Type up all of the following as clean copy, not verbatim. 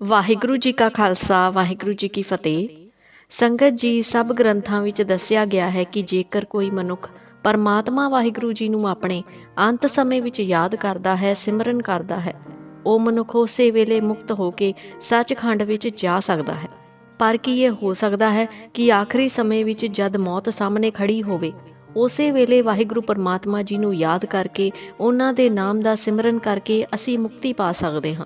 ਵਾਹਿਗੁਰੂ ਜੀ ਕਾ ਖਾਲਸਾ ਵਾਹਿਗੁਰੂ ਜੀ ਕੀ ਫਤਿਹ। ਸੰਗਤ ਜੀ, ਸਭ ਗ੍ਰੰਥਾਂ ਵਿੱਚ ਦੱਸਿਆ ਗਿਆ ਹੈ ਕਿ ਜੇਕਰ ਕੋਈ ਮਨੁੱਖ ਪਰਮਾਤਮਾ ਵਾਹਿਗੁਰੂ ਜੀ ਨੂੰ ਆਪਣੇ ਅੰਤ ਸਮੇਂ ਵਿੱਚ ਯਾਦ ਕਰਦਾ ਹੈ, ਸਿਮਰਨ ਕਰਦਾ ਹੈ, ਉਹ ਮਨੁੱਖ ਉਸੇ ਵੇਲੇ ਮੁਕਤ ਹੋ ਕੇ ਸੱਚਖੰਡ ਵਿੱਚ ਜਾ ਸਕਦਾ ਹੈ। ਪਰ ਕੀ ਇਹ ਹੋ ਸਕਦਾ ਹੈ ਕਿ ਆਖਰੀ ਸਮੇਂ ਵਿੱਚ ਜਦ ਮੌਤ ਸਾਹਮਣੇ ਖੜੀ ਹੋਵੇ, ਉਸੇ ਵੇਲੇ ਵਾਹਿਗੁਰੂ ਪਰਮਾਤਮਾ ਜੀ ਨੂੰ ਯਾਦ ਕਰਕੇ ਉਹਨਾਂ ਦੇ ਨਾਮ ਦਾ ਸਿਮਰਨ ਕਰਕੇ ਅਸੀਂ ਮੁਕਤੀ ਪਾ ਸਕਦੇ ਹਾਂ?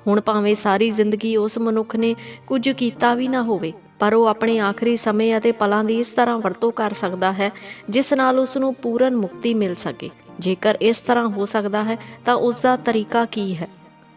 ਹੁਣ ਭਾਵੇਂ ਸਾਰੀ ਜ਼ਿੰਦਗੀ ਉਸ ਮਨੁੱਖ ਨੇ ਕੁਝ ਕੀਤਾ ਵੀ ਨਾ ਹੋਵੇ, ਪਰ ਉਹ ਆਪਣੇ ਆਖਰੀ ਸਮੇਂ ਅਤੇ ਪਲਾਂ ਦੀ ਇਸ ਤਰ੍ਹਾਂ ਵਰਤੋਂ ਕਰ ਸਕਦਾ ਹੈ ਜਿਸ ਨਾਲ ਉਸ ਨੂੰ ਪੂਰਨ ਮੁਕਤੀ ਮਿਲ ਸਕੇ। ਜੇਕਰ ਇਸ ਤਰ੍ਹਾਂ ਹੋ ਸਕਦਾ ਹੈ ਤਾਂ ਉਸ ਦਾ ਤਰੀਕਾ ਕੀ ਹੈ?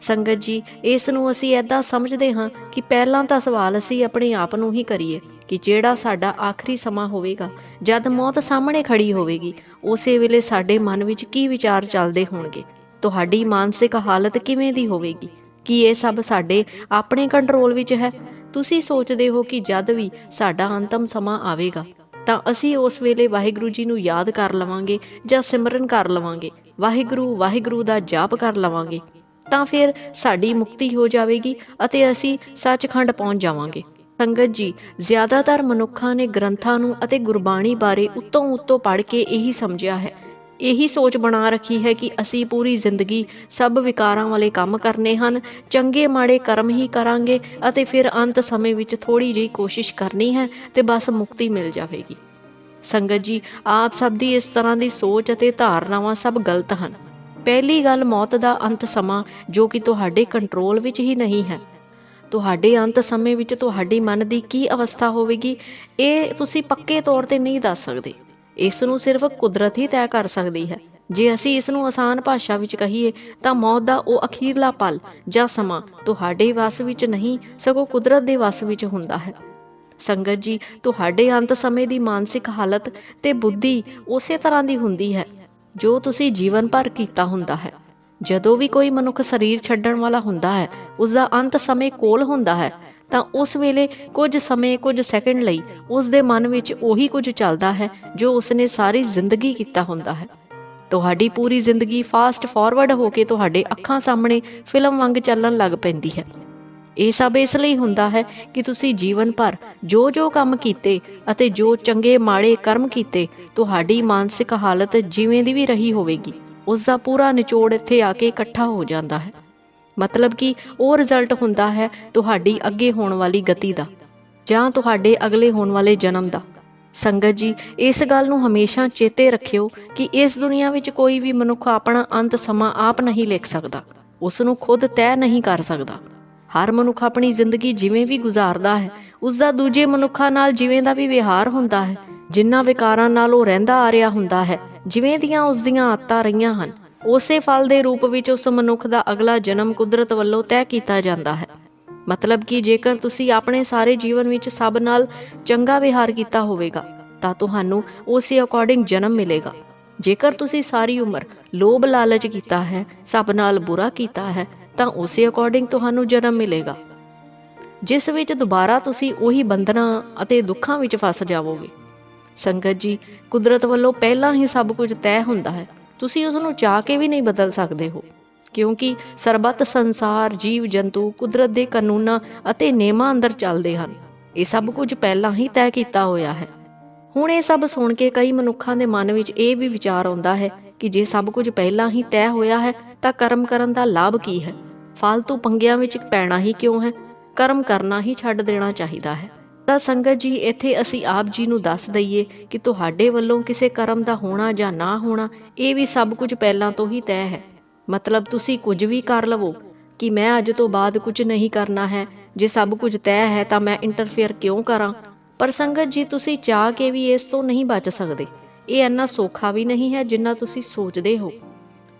ਸੰਗਤ ਜੀ, ਇਸ ਨੂੰ ਅਸੀਂ ਇੱਦਾਂ ਸਮਝਦੇ ਹਾਂ ਕਿ ਪਹਿਲਾਂ ਤਾਂ ਸਵਾਲ ਅਸੀਂ ਆਪਣੇ ਆਪ ਨੂੰ ਹੀ ਕਰੀਏ ਕਿ ਜਿਹੜਾ ਸਾਡਾ ਆਖਰੀ ਸਮਾਂ ਹੋਵੇਗਾ, ਜਦ ਮੌਤ ਸਾਹਮਣੇ ਖੜੀ ਹੋਵੇਗੀ, ਉਸੇ ਵੇਲੇ ਸਾਡੇ ਮਨ ਵਿੱਚ ਕੀ ਵਿਚਾਰ ਚੱਲਦੇ ਹੋਣਗੇ? ਤੁਹਾਡੀ ਮਾਨਸਿਕ ਹਾਲਤ ਕਿਵੇਂ ਦੀ ਹੋਵੇਗੀ? ਕੀ ਇਹ ਸਭ ਸਾਡੇ ਆਪਣੇ ਕੰਟਰੋਲ ਵਿੱਚ ਹੈ? ਤੁਸੀਂ ਸੋਚਦੇ ਹੋ ਕਿ ਜਦ ਵੀ ਸਾਡਾ ਅੰਤਮ ਸਮਾਂ ਆਵੇਗਾ ਤਾਂ ਅਸੀਂ ਉਸ ਵੇਲੇ ਵਾਹਿਗੁਰੂ ਜੀ ਨੂੰ ਯਾਦ ਕਰ ਲਵਾਂਗੇ ਜਾਂ ਸਿਮਰਨ ਕਰ ਲਵਾਂਗੇ, ਵਾਹਿਗੁਰੂ ਵਾਹਿਗੁਰੂ ਦਾ ਜਾਪ ਕਰ ਲਵਾਂਗੇ, ਤਾਂ ਫਿਰ ਸਾਡੀ ਮੁਕਤੀ ਹੋ ਜਾਵੇਗੀ ਅਤੇ ਅਸੀਂ ਸੱਚਖੰਡ ਪਹੁੰਚ ਜਾਵਾਂਗੇ। ਸੰਗਤ ਜੀ, ਜ਼ਿਆਦਾਤਰ ਮਨੁੱਖਾਂ ਨੇ ਗ੍ਰੰਥਾਂ ਨੂੰ ਅਤੇ ਗੁਰਬਾਣੀ ਬਾਰੇ ਉੱਤੋਂ ਪੜ੍ਹ ਕੇ ਇਹੀ ਸਮਝਿਆ ਹੈ, ਇਹੀ ਸੋਚ ਬਣਾ ਰੱਖੀ ਹੈ ਕਿ ਅਸੀਂ ਪੂਰੀ ਜ਼ਿੰਦਗੀ ਸਭ ਵਿਕਾਰਾਂ ਵਾਲੇ ਕੰਮ ਕਰਨੇ ਹਨ, ਚੰਗੇ ਮਾੜੇ ਕਰਮ ਹੀ ਕਰਾਂਗੇ ਅਤੇ ਫਿਰ ਅੰਤ ਸਮੇਂ ਵਿੱਚ ਥੋੜ੍ਹੀ ਜਿਹੀ ਕੋਸ਼ਿਸ਼ ਕਰਨੀ ਹੈ ਤੇ ਬਸ ਮੁਕਤੀ ਮਿਲ ਜਾਵੇਗੀ। ਸੰਗਤ ਜੀ, ਆਪ ਸਭ ਦੀ ਇਸ ਤਰ੍ਹਾਂ ਦੀ ਸੋਚ ਅਤੇ ਧਾਰਨਾਵਾਂ ਸਭ ਗਲਤ ਹਨ। ਪਹਿਲੀ ਗੱਲ, ਮੌਤ ਦਾ ਅੰਤ ਸਮਾਂ ਜੋ ਕਿ ਤੁਹਾਡੇ ਕੰਟਰੋਲ ਵਿੱਚ ਹੀ ਨਹੀਂ ਹੈ। ਤੁਹਾਡੇ ਅੰਤ ਸਮੇਂ ਵਿੱਚ ਤੁਹਾਡੀ ਮਨ ਦੀ ਕੀ ਅਵਸਥਾ ਹੋਵੇਗੀ, ਇਹ ਤੁਸੀਂ ਪੱਕੇ ਤੌਰ ਤੇ ਨਹੀਂ ਦੱਸ ਸਕਦੇ। ਇਸ ਨੂੰ ਸਿਰਫ ਕੁਦਰਤ ਹੀ ਤੈਅ ਕਰ ਸਕਦੀ ਹੈ। ਜੇ ਅਸੀਂ ਇਸ ਨੂੰ ਆਸਾਨ ਭਾਸ਼ਾ ਵਿੱਚ ਕਹੀਏ ਤਾਂ ਮੌਤ ਦਾ ਉਹ ਅਖੀਰਲਾ ਪਲ ਜਾਂ ਸਮਾਂ ਤੁਹਾਡੇ ਵੱਸ ਵਿੱਚ ਨਹੀਂ, ਸਗੋਂ ਕੁਦਰਤ ਦੇ ਵੱਸ ਵਿੱਚ ਹੁੰਦਾ ਹੈ। ਸੰਗਤ ਜੀ, ਤੁਹਾਡੇ ਅੰਤ ਸਮੇਂ ਦੀ ਮਾਨਸਿਕ ਹਾਲਤ ਤੇ ਬੁੱਧੀ ਉਸੇ ਤਰ੍ਹਾਂ ਦੀ ਹੁੰਦੀ ਹੈ ਜੋ ਤੁਸੀਂ ਜੀਵਨ ਭਰ ਕੀਤਾ ਹੁੰਦਾ ਹੈ। ਜਦੋਂ ਵੀ ਕੋਈ ਮਨੁੱਖ ਸਰੀਰ ਛੱਡਣ ਵਾਲਾ ਹੁੰਦਾ ਹੈ, ਉਸ ਦਾ ਅੰਤ ਸਮੇਂ ਕੋਲ ਹੁੰਦਾ ਹੈ, ਤਾਂ ਉਸ ਵੇਲੇ ਕੁਝ ਸਮੇਂ, ਕੁਝ ਸੈਕਿੰਡ ਲਈ ਉਸ ਦੇ ਮਨ ਵਿੱਚ ਉਹੀ ਕੁਝ ਚੱਲਦਾ ਹੈ ਜੋ ਉਸਨੇ ਸਾਰੀ ਜ਼ਿੰਦਗੀ ਕੀਤਾ ਹੁੰਦਾ ਹੈ। ਤੁਹਾਡੀ ਪੂਰੀ ਜ਼ਿੰਦਗੀ ਫਾਸਟ ਫਾਰਵਰਡ ਹੋ ਕੇ ਤੁਹਾਡੇ ਅੱਖਾਂ ਸਾਹਮਣੇ ਫਿਲਮ ਵਾਂਗ ਚੱਲਣ ਲੱਗ ਪੈਂਦੀ ਹੈ। ਇਹ ਸਭ ਇਸ ਲਈ ਹੁੰਦਾ ਹੈ ਕਿ ਤੁਸੀਂ ਜੀਵਨ ਭਰ ਜੋ ਕੰਮ ਕੀਤੇ ਅਤੇ ਜੋ ਚੰਗੇ ਮਾੜੇ ਕਰਮ ਕੀਤੇ, ਤੁਹਾਡੀ ਮਾਨਸਿਕ ਹਾਲਤ ਜਿਵੇਂ ਦੀ ਵੀ ਰਹੀ ਹੋਵੇਗੀ, ਉਸ ਦਾ ਪੂਰਾ ਨਿਚੋੜ ਇੱਥੇ ਆ ਕੇ ਇਕੱਠਾ ਹੋ ਜਾਂਦਾ ਹੈ। ਮਤਲਬ ਕਿ ਉਹ ਰਿਜ਼ਲਟ ਹੁੰਦਾ ਹੈ ਤੁਹਾਡੀ ਅੱਗੇ ਹੋਣ ਵਾਲੀ ਗਤੀ ਦਾ ਜਾਂ ਤੁਹਾਡੇ ਅਗਲੇ ਹੋਣ ਵਾਲੇ ਜਨਮ ਦਾ। ਸੰਗਤ ਜੀ, ਇਸ ਗੱਲ ਨੂੰ ਹਮੇਸ਼ਾ ਚੇਤੇ ਰੱਖਿਓ ਕਿ ਇਸ ਦੁਨੀਆ ਵਿੱਚ ਕੋਈ ਵੀ ਮਨੁੱਖ ਆਪਣਾ ਅੰਤ ਸਮਾਂ ਆਪ ਨਹੀਂ ਲਿਖ ਸਕਦਾ, ਉਸ ਨੂੰ ਖੁਦ ਤੈਅ ਨਹੀਂ ਕਰ ਸਕਦਾ। ਹਰ ਮਨੁੱਖ ਆਪਣੀ ਜ਼ਿੰਦਗੀ ਜਿਵੇਂ ਵੀ ਗੁਜ਼ਾਰਦਾ ਹੈ, ਉਸ ਦਾ ਦੂਜੇ ਮਨੁੱਖਾਂ ਨਾਲ ਜਿਵੇਂ ਦਾ ਵੀ ਵਿਹਾਰ ਹੁੰਦਾ ਹੈ, ਜਿਨ੍ਹਾਂ ਵਿਕਾਰਾਂ ਨਾਲ ਉਹ ਰਹਿੰਦਾ ਆ ਰਿਹਾ ਹੁੰਦਾ ਹੈ, ਜਿਵੇਂ ਦੀਆਂ ਉਸ ਦੀਆਂ ਆਦਤਾਂ ਰਹੀਆਂ ਹਨ, ਉਸੇ ਫਲ ਦੇ ਰੂਪ ਵਿੱਚ ਉਸ ਮਨੁੱਖ ਦਾ ਅਗਲਾ ਜਨਮ ਕੁਦਰਤ ਵੱਲੋਂ ਤੈਅ ਕੀਤਾ ਜਾਂਦਾ ਹੈ। ਮਤਲਬ ਕਿ ਜੇਕਰ ਤੁਸੀਂ ਆਪਣੇ ਸਾਰੇ ਜੀਵਨ ਵਿੱਚ ਸਭ ਨਾਲ ਚੰਗਾ ਵਿਹਾਰ ਕੀਤਾ ਹੋਵੇਗਾ ਤਾਂ ਤੁਹਾਨੂੰ ਉਸੇ ਅਕੋਰਡਿੰਗ ਜਨਮ ਮਿਲੇਗਾ। ਜੇਕਰ ਤੁਸੀਂ ਸਾਰੀ ਉਮਰ ਲੋਭ ਲਾਲਚ ਕੀਤਾ ਹੈ, ਸਭ ਨਾਲ ਬੁਰਾ ਕੀਤਾ ਹੈ, ਤਾਂ ਉਸੇ ਅਕੋਰਡਿੰਗ ਤੁਹਾਨੂੰ ਜਨਮ ਮਿਲੇਗਾ, ਜਿਸ ਵਿੱਚ ਦੁਬਾਰਾ ਤੁਸੀਂ ਉਹੀ ਬੰਧਨਾਂ ਅਤੇ ਦੁੱਖਾਂ ਵਿੱਚ ਫਸ ਜਾਵੋਗੇ। ਸੰਗਤ ਜੀ, ਕੁਦਰਤ ਵੱਲੋਂ ਪਹਿਲਾਂ ਹੀ ਸਭ ਕੁਝ ਤੈਅ ਹੁੰਦਾ ਹੈ, ਤੁਸੀਂ ਉਸ ਨੂੰ ਚਾਹ ਕੇ ਵੀ ਨਹੀਂ ਬਦਲ ਸਕਦੇ ਹੋ, ਕਿਉਂਕਿ ਸਰਬੱਤ ਸੰਸਾਰ, ਜੀਵ ਜੰਤੂ ਕੁਦਰਤ ਦੇ ਕਾਨੂੰਨਾਂ ਅਤੇ ਨਿਯਮਾਂ ਅੰਦਰ ਚੱਲਦੇ ਹਨ। ਇਹ ਸਭ ਕੁਝ ਪਹਿਲਾਂ ਹੀ ਤੈਅ ਕੀਤਾ ਹੋਇਆ ਹੈ। ਹੁਣ ਇਹ ਸਭ ਸੁਣ ਕੇ ਕਈ ਮਨੁੱਖਾਂ ਦੇ ਮਨ ਵਿੱਚ ਇਹ ਵੀ ਵਿਚਾਰ ਆਉਂਦਾ ਹੈ ਕਿ ਜੇ ਸਭ ਕੁਝ ਪਹਿਲਾਂ ਹੀ ਤੈਅ ਹੋਇਆ ਹੈ ਤਾਂ ਕਰਮ ਕਰਨ ਦਾ ਲਾਭ ਕੀ ਹੈ? ਫਾਲਤੂ ਪੰਗਿਆਂ ਵਿੱਚ ਪੈਣਾ ਹੀ ਕਿਉਂ ਹੈ? ਕਰਮ ਕਰਨਾ ਹੀ ਛੱਡ ਦੇਣਾ ਚਾਹੀਦਾ ਹੈ। ਤਾਂ ਸੰਗਤ ਜੀ, ਇੱਥੇ ਅਸੀਂ ਆਪ ਜੀ ਨੂੰ ਦੱਸ ਦਈਏ ਕਿ ਤੁਹਾਡੇ ਵੱਲੋਂ ਕਿਸੇ ਕਰਮ ਦਾ ਹੋਣਾ ਜਾਂ ਨਾ ਹੋਣਾ, ਇਹ ਵੀ ਸਭ ਕੁਝ ਪਹਿਲਾਂ ਤੋਂ ਹੀ ਤੈਅ ਹੈ। ਮਤਲਬ ਤੁਸੀਂ ਕੁਝ ਵੀ ਕਰ ਲਵੋ ਕਿ ਮੈਂ ਅੱਜ ਤੋਂ ਬਾਅਦ ਕੁਝ ਨਹੀਂ ਕਰਨਾ ਹੈ, ਜੇ ਸਭ ਕੁਝ ਤੈਅ ਹੈ ਤਾਂ ਮੈਂ ਇੰਟਰਫੇਅਰ ਕਿਉਂ ਕਰਾਂ? ਪਰ ਸੰਗਤ ਜੀ, ਤੁਸੀਂ ਚਾਹ ਕੇ ਵੀ ਇਸ ਤੋਂ ਨਹੀਂ ਬਚ ਸਕਦੇ। ਇਹ ਇੰਨਾ ਸੌਖਾ ਵੀ ਨਹੀਂ ਹੈ ਜਿੰਨਾ ਤੁਸੀਂ ਸੋਚਦੇ ਹੋ।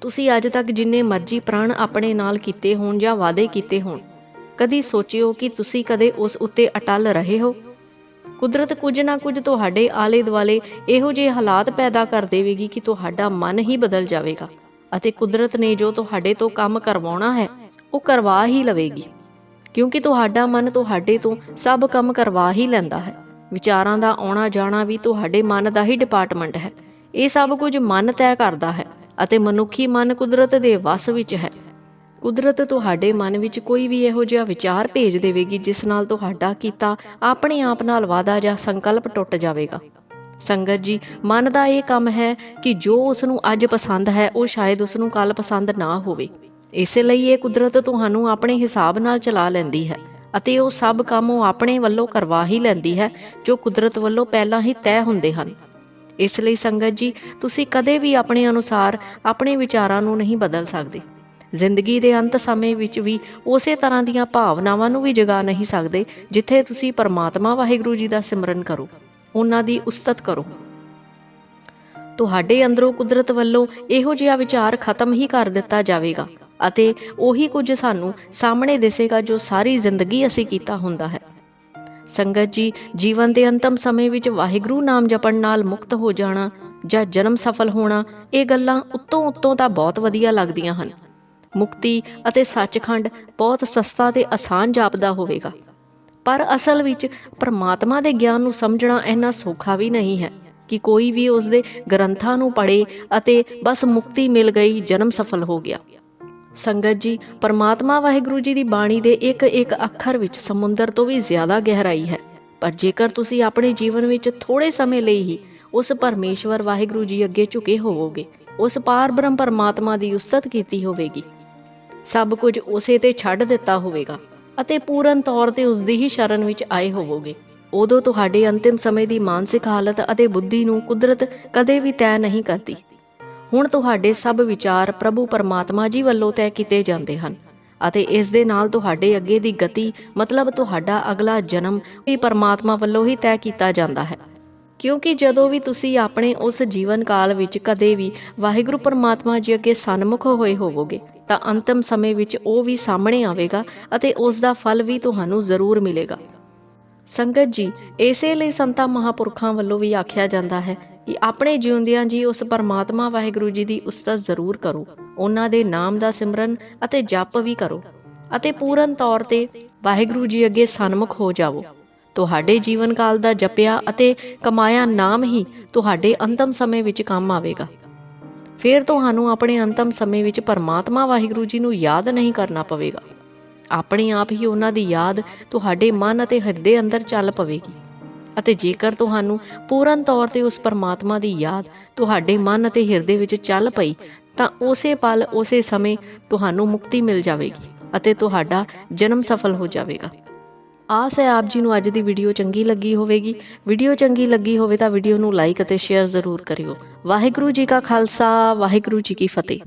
ਤੁਸੀਂ ਅੱਜ ਤੱਕ ਜਿੰਨੇ ਮਰਜ਼ੀ ਪ੍ਰਣ ਆਪਣੇ ਨਾਲ ਕੀਤੇ ਹੋਣ ਜਾਂ ਵਾਅਦੇ ਕੀਤੇ ਹੋਣ, ਕਦੀ ਸੋਚਿਓ ਕਿ ਤੁਸੀਂ ਕਦੇ ਉਸ ਉੱਤੇ ਅਟਲ ਰਹੇ ਹੋ? ਕੁਦਰਤ ਕੁਝ ਨਾ ਕੁਝ ਤੁਹਾਡੇ ਆਲੇ ਦੁਆਲੇ ਇਹੋ ਜਿਹੇ ਹਾਲਾਤ ਪੈਦਾ ਕਰ ਦੇਵੇਗੀ ਕਿ ਤੁਹਾਡਾ ਮਨ ਹੀ ਬਦਲ ਜਾਵੇਗਾ ਅਤੇ ਕੁਦਰਤ ਨੇ ਜੋ ਤੁਹਾਡੇ ਤੋਂ ਕੰਮ ਕਰਵਾਉਣਾ ਹੈ ਉਹ ਕਰਵਾ ਹੀ ਲਵੇਗੀ, ਕਿਉਂਕਿ ਤੁਹਾਡਾ ਮਨ ਤੁਹਾਡੇ ਤੋਂ ਸਭ ਕੰਮ ਕਰਵਾ ਹੀ ਲੈਂਦਾ ਹੈ। ਵਿਚਾਰਾਂ ਦਾ ਆਉਣਾ ਜਾਣਾ ਵੀ ਤੁਹਾਡੇ ਮਨ ਦਾ ਹੀ ਡਿਪਾਰਟਮੈਂਟ ਹੈ। ਇਹ ਸਭ ਕੁਝ ਮਨ ਤੈਅ ਕਰਦਾ ਹੈ ਅਤੇ ਮਨੁੱਖੀ ਮਨ ਕੁਦਰਤ ਦੇ ਵੱਸ ਵਿੱਚ ਹੈ। ਕੁਦਰਤ ਤੁਹਾਡੇ ਮਨ ਵਿੱਚ ਕੋਈ ਵੀ ਇਹੋ ਜਿਹਾ ਵਿਚਾਰ ਭੇਜ ਦੇਵੇਗੀ ਜਿਸ ਨਾਲ ਤੁਹਾਡਾ ਕੀਤਾ ਆਪਣੇ ਆਪ ਨਾਲ ਵਾਅਦਾ ਜਾਂ ਸੰਕਲਪ ਟੁੱਟ ਜਾਵੇਗਾ। ਸੰਗਤ ਜੀ, ਮਨ ਦਾ ਇਹ ਕੰਮ ਹੈ ਕਿ ਜੋ ਉਸ ਨੂੰ ਅੱਜ ਪਸੰਦ ਹੈ ਉਹ ਸ਼ਾਇਦ ਉਸ ਨੂੰ ਕੱਲ੍ਹ ਪਸੰਦ ਨਾ ਹੋਵੇ। ਇਸੇ ਲਈ ਇਹ ਕੁਦਰਤ ਤੁਹਾਨੂੰ ਆਪਣੇ ਹਿਸਾਬ ਨਾਲ ਚਲਾ ਲੈਂਦੀ ਹੈ ਅਤੇ ਉਹ ਸਭ ਕੰਮ ਉਹ ਆਪਣੇ ਵੱਲੋਂ ਕਰਵਾ ਹੀ ਲੈਂਦੀ ਹੈ ਜੋ ਕੁਦਰਤ ਵੱਲੋਂ ਪਹਿਲਾਂ ਹੀ ਤੈਅ ਹੁੰਦੇ ਹਨ। ਇਸ ਲਈ ਸੰਗਤ ਜੀ, ਤੁਸੀਂ ਕਦੇ ਵੀ ਆਪਣੇ ਅਨੁਸਾਰ ਆਪਣੇ ਵਿਚਾਰਾਂ ਨੂੰ ਨਹੀਂ ਬਦਲ ਸਕਦੇ। ਜ਼ਿੰਦਗੀ ਦੇ ਅੰਤ ਸਮੇਂ ਵਿੱਚ ਵੀ ਉਸੇ ਤਰ੍ਹਾਂ ਦੀਆਂ ਭਾਵਨਾਵਾਂ ਨੂੰ ਵੀ ਜਗਾ ਨਹੀਂ ਸਕਦੇ ਜਿੱਥੇ ਤੁਸੀਂ ਪਰਮਾਤਮਾ ਵਾਹਿਗੁਰੂ ਜੀ ਦਾ ਸਿਮਰਨ ਕਰੋ, ਉਹਨਾਂ ਦੀ ਉਸਤਤ ਕਰੋ। ਤੁਹਾਡੇ ਅੰਦਰੋਂ ਕੁਦਰਤ ਵੱਲੋਂ ਇਹੋ ਜਿਹਾ ਵਿਚਾਰ ਖਤਮ ਹੀ ਕਰ ਦਿੱਤਾ ਜਾਵੇਗਾ ਅਤੇ ਉਹੀ ਕੁਝ ਸਾਨੂੰ ਸਾਹਮਣੇ ਦਿਸੇਗਾ ਜੋ ਸਾਰੀ ਜ਼ਿੰਦਗੀ ਅਸੀਂ ਕੀਤਾ ਹੁੰਦਾ ਹੈ। ਸੰਗਤ ਜੀ, ਜੀਵਨ ਦੇ ਅੰਤਮ ਸਮੇਂ ਵਿੱਚ ਵਾਹਿਗੁਰੂ ਨਾਮ ਜਪਣ ਨਾਲ ਮੁਕਤ ਹੋ ਜਾਣਾ ਜਾਂ ਜਨਮ ਸਫਲ ਹੋਣਾ, ਇਹ ਗੱਲਾਂ ਉੱਤੋਂ ਤਾਂ ਬਹੁਤ ਵਧੀਆ ਲੱਗਦੀਆਂ ਹਨ। ਮੁਕਤੀ ਅਤੇ ਸੱਚਖੰਡ ਬਹੁਤ ਸਸਤਾ ਤੇ ਆਸਾਨ ਜਾਪਦਾ ਹੋਵੇਗਾ, ਪਰ ਅਸਲ ਵਿੱਚ ਪਰਮਾਤਮਾ ਦੇ ਗਿਆਨ ਨੂੰ ਸਮਝਣਾ ਇੰਨਾ ਸੌਖਾ ਵੀ ਨਹੀਂ ਹੈ ਕਿ ਕੋਈ ਵੀ ਉਸ ਦੇ ਗ੍ਰੰਥਾਂ ਨੂੰ ਪੜ੍ਹੇ ਅਤੇ ਬਸ ਮੁਕਤੀ ਮਿਲ ਗਈ, ਜਨਮ ਸਫਲ ਹੋ ਗਿਆ। ਸੰਗਤ ਜੀ, ਪਰਮਾਤਮਾ ਵਾਹਿਗੁਰੂ ਜੀ ਦੀ ਬਾਣੀ ਦੇ ਇੱਕ ਇੱਕ ਅੱਖਰ ਵਿੱਚ ਸਮੁੰਦਰ ਤੋਂ ਵੀ ਜ਼ਿਆਦਾ ਗਹਿਰਾਈ ਹੈ। ਪਰ ਜੇਕਰ ਤੁਸੀਂ ਆਪਣੇ ਜੀਵਨ ਵਿੱਚ ਥੋੜ੍ਹੇ ਸਮੇਂ ਲਈ ਹੀ ਉਸ ਪਰਮੇਸ਼ਵਰ ਵਾਹਿਗੁਰੂ ਜੀ ਅੱਗੇ ਝੁਕੇ ਹੋਵੋਗੇ, ਉਸ ਪਾਰ ਬ੍ਰਹਮ ਪਰਮਾਤਮਾ ਦੀ ਉਸਤਤ ਕੀਤੀ ਹੋਵੇਗੀ, ਸਭ ਕੁਝ ਉਸੇ ਤੇ ਛੱਡ ਦਿੱਤਾ ਹੋਵੇਗਾ ਅਤੇ ਪੂਰਨ ਤੌਰ ਤੇ ਉਸ ਦੀ ਹੀ ਸ਼ਰਨ ਵਿੱਚ ਆਏ ਹੋਵੋਗੇ, ਉਦੋਂ ਤੁਹਾਡੇ ਅੰਤਿਮ ਸਮੇਂ ਦੀ ਮਾਨਸਿਕ ਹਾਲਤ ਅਤੇ ਬੁੱਧੀ ਨੂੰ ਕੁਦਰਤ ਕਦੇ ਵੀ ਤੈਅ ਨਹੀਂ ਕਰਦੀ। ਹੁਣ ਤੁਹਾਡੇ ਸਭ ਵਿਚਾਰ ਪ੍ਰਭੂ ਪਰਮਾਤਮਾ ਜੀ ਵੱਲੋਂ ਤੈਅ ਕੀਤੇ ਜਾਂਦੇ ਹਨ ਅਤੇ ਇਸ ਦੇ ਨਾਲ ਤੁਹਾਡੇ ਅੱਗੇ ਦੀ ਗਤੀ, ਮਤਲਬ ਤੁਹਾਡਾ ਅਗਲਾ ਜਨਮ ਵੀ ਪਰਮਾਤਮਾ ਵੱਲੋਂ ਹੀ ਤੈਅ ਕੀਤਾ ਜਾਂਦਾ ਹੈ। ਕਿਉਂਕਿ ਜਦੋਂ ਵੀ ਤੁਸੀਂ ਆਪਣੇ ਉਸ ਜੀਵਨ ਕਾਲ ਵਿੱਚ ਕਦੇ ਵੀ ਵਾਹਿਗੁਰੂ ਪਰਮਾਤਮਾ ਜੀ ਅੱਗੇ ਸਨਮੁਖ ਹੋਏ ਹੋਵੋਗੇ ਤਾਂ ਅੰਤਿਮ ਸਮੇਂ ਵਿੱਚ ਉਹ ਵੀ ਸਾਹਮਣੇ ਆਵੇਗਾ ਅਤੇ ਉਸ ਦਾ ਫਲ ਵੀ ਤੁਹਾਨੂੰ ਜ਼ਰੂਰ ਮਿਲੇਗਾ। ਸੰਗਤ ਜੀ, ਇਸੇ ਲਈ ਸੰਤਾਂ ਮਹਾਂਪੁਰਖਾਂ ਵੱਲੋਂ ਵੀ ਆਖਿਆ ਜਾਂਦਾ ਹੈ ਕਿ ਆਪਣੇ ਜਿਉਂਦਿਆਂ ਜੀ ਉਸ ਪਰਮਾਤਮਾ ਵਾਹਿਗੁਰੂ ਜੀ ਦੀ ਉਸਤਤ ਜ਼ਰੂਰ ਕਰੋ, ਉਹਨਾਂ ਦੇ ਨਾਮ ਦਾ ਸਿਮਰਨ ਅਤੇ ਜਪ ਵੀ ਕਰੋ ਅਤੇ ਪੂਰਨ ਤੌਰ ਤੇ ਵਾਹਿਗੁਰੂ ਜੀ ਅੱਗੇ ਸਨਮੁਖ ਹੋ ਜਾਵੋ। ਤੁਹਾਡੇ ਜੀਵਨ ਕਾਲ ਦਾ ਜਪਿਆ ਅਤੇ ਕਮਾਇਆ ਨਾਮ ਹੀ ਤੁਹਾਡੇ ਅੰਤਮ ਸਮੇਂ ਵਿੱਚ ਕੰਮ ਆਵੇਗਾ। ਫਿਰ ਤੁਹਾਨੂੰ ਆਪਣੇ ਅੰਤਮ ਸਮੇਂ ਵਿੱਚ ਪਰਮਾਤਮਾ ਵਾਹਿਗੁਰੂ ਜੀ ਨੂੰ ਯਾਦ ਨਹੀਂ ਕਰਨਾ ਪਵੇਗਾ, ਆਪਣੇ ਆਪ ਹੀ ਉਹਨਾਂ ਦੀ ਯਾਦ ਤੁਹਾਡੇ ਮਨ ਅਤੇ ਹਿਰਦੇ ਅੰਦਰ ਚੱਲ ਪਵੇਗੀ। ਅਤੇ ਜੇਕਰ ਤੁਹਾਨੂੰ ਪੂਰਨ ਤੌਰ ਤੇ ਉਸ ਪਰਮਾਤਮਾ ਦੀ ਯਾਦ ਤੁਹਾਡੇ ਮਨ ਅਤੇ ਹਿਰਦੇ ਵਿੱਚ ਚੱਲ ਪਈ ਤਾਂ ਉਸੇ ਪਲ ਉਸੇ ਸਮੇਂ ਤੁਹਾਨੂੰ ਮੁਕਤੀ ਮਿਲ ਜਾਵੇਗੀ ਅਤੇ ਤੁਹਾਡਾ ਜਨਮ ਸਫਲ ਹੋ ਜਾਵੇਗਾ। ਆਸ ਹੈ ਆਪ ਜੀ ਨੂੰ ਅੱਜ ਦੀ ਵੀਡੀਓ ਚੰਗੀ ਲੱਗੀ ਹੋਵੇਗੀ। ਵੀਡੀਓ ਚੰਗੀ ਲੱਗੀ ਹੋਵੇ ਤਾਂ ਵੀਡੀਓ ਨੂੰ ਲਾਈਕ ਅਤੇ ਸ਼ੇਅਰ ਜ਼ਰੂਰ ਕਰਿਓ। ਵਾਹਿਗੁਰੂ ਜੀ ਕਾ ਖਾਲਸਾ, ਵਾਹਿਗੁਰੂ ਜੀ ਕੀ ਫਤਿਹ।